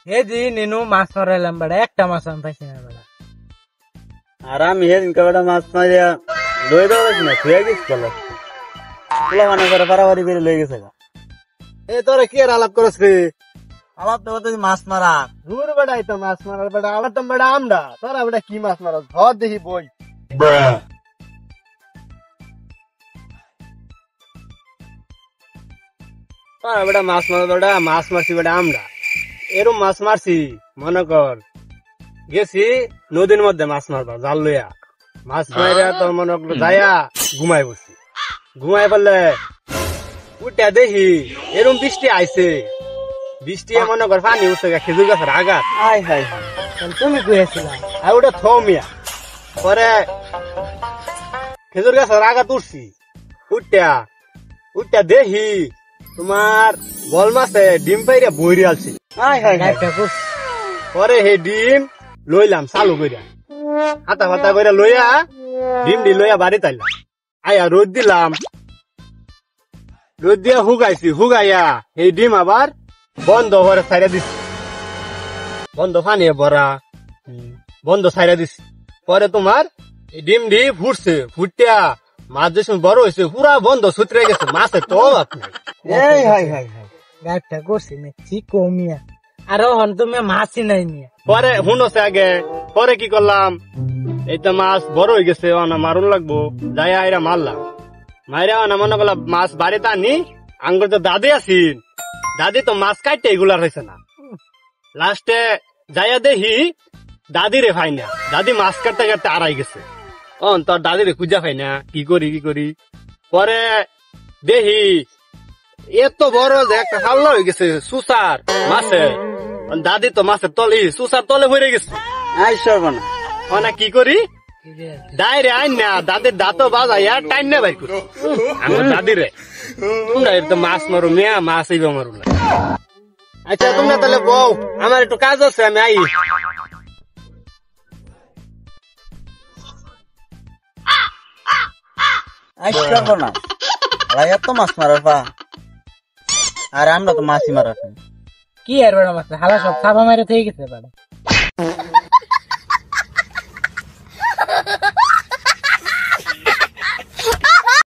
হেদি নিনু মাছ মারাইলাম বেড়া, একটা মাছ আমি পাইছি না বেড়া। আর আমি সেদিনকে বেটা মাছ মারিয়া লই দেওয়া না থুয়ে গেছি পোলা মানে করে বাড়াবাড়ি করে লই গেছে এ তোরা কি আর আলাপ করস রে? আলাপ তো বলতে মাছ মারা দূর বেড়াই তো মাছ মারার বেটা আলাপ তো বেটা আমরা তোরা বেটা কি মাছ মারা ধর দেখি বই তোরা বেটা মাছ মারা বেটা মাছ মারছি বেটা আমরা এরম মাছ মারছি মনে কর গেছি নদীর মধ্যে মাছ মারবা জাল লইয়া মাছ মারিয়া তো মনে কর যাইয়া ঘুমাই বসছি ঘুমাই বললে উঠে দেখি এরম বৃষ্টি আইছে বৃষ্টি মনে কর পানি উঠছে খেজুর গাছের আঘাত তুমি কইছিলা আর ওটা থমিয়া পরে খেজুর গাছের আঘাত উঠছি উঠটা দেখি তোমার বল মাছে ডিম পাইরা বইরে আলছি পরে হে ডিম লইলাম চালু কইরা হাতা ফাতা কইরা লইয়া ডিম দি লইয়া বাড়ি তাইলাম আয়া রোদ দিলাম রোদ দিয়া হুগাইয়া এই ডিম আবার বন্ধ করে ছাইরা দিছি বন্ধ পানি ভরা বন্ধ ছাইরা দিছি পরে তোমার এই ডিম দি ফুটছে ফুটিয়া মাছ যে বড় হয়েছে পুরা বন্ধ সুতরে গেছে মাছে তো আপনি গাড়িটা করছি মেছি কমিয়া আরো হন তুমি মাছই নাই নিয়ে পরে শুনোছে আগে পরে কি করলাম এইটা মাছ বড় হয়ে গেছে মারুন লাগবো যাই আইরা মারলাম মাইরা মনে করলাম মাছ বাড়িতে আনি আঙ্গুর তো দাদি আছিন দাদি তো মাছ কাটতে এগুলার হয়েছে না লাস্টে যাইয়া দেখি দাদি রে ভাই না দাদি মাছ কাটতে কাটতে আড়াই গেছে তোর দাদি রে খুঁজা পাই না কি করি পরে দেখি এত বড় যে একটা হাল্লা হয়ে গেছে সুসার মাছে দাদি তো মাছের তলে সুসার তলে ভরে গেছে না কি করি দাইরে আইন না দাদির দাঁতও বাজাইয়া টাইম না ভাই আমার দাদি রে তোমরা তো মাছ মারো মেয়া মাছ এইবা মারো না আচ্ছা তোমরা তাহলে বউ আমার একটু কাজ আছে আমি আই এত মাছ মারার পা আর আমরা তো মাছই মারার কি আর বেড়া মাছ হালা সব ছাপা মারে থেকে গেছে বেড়া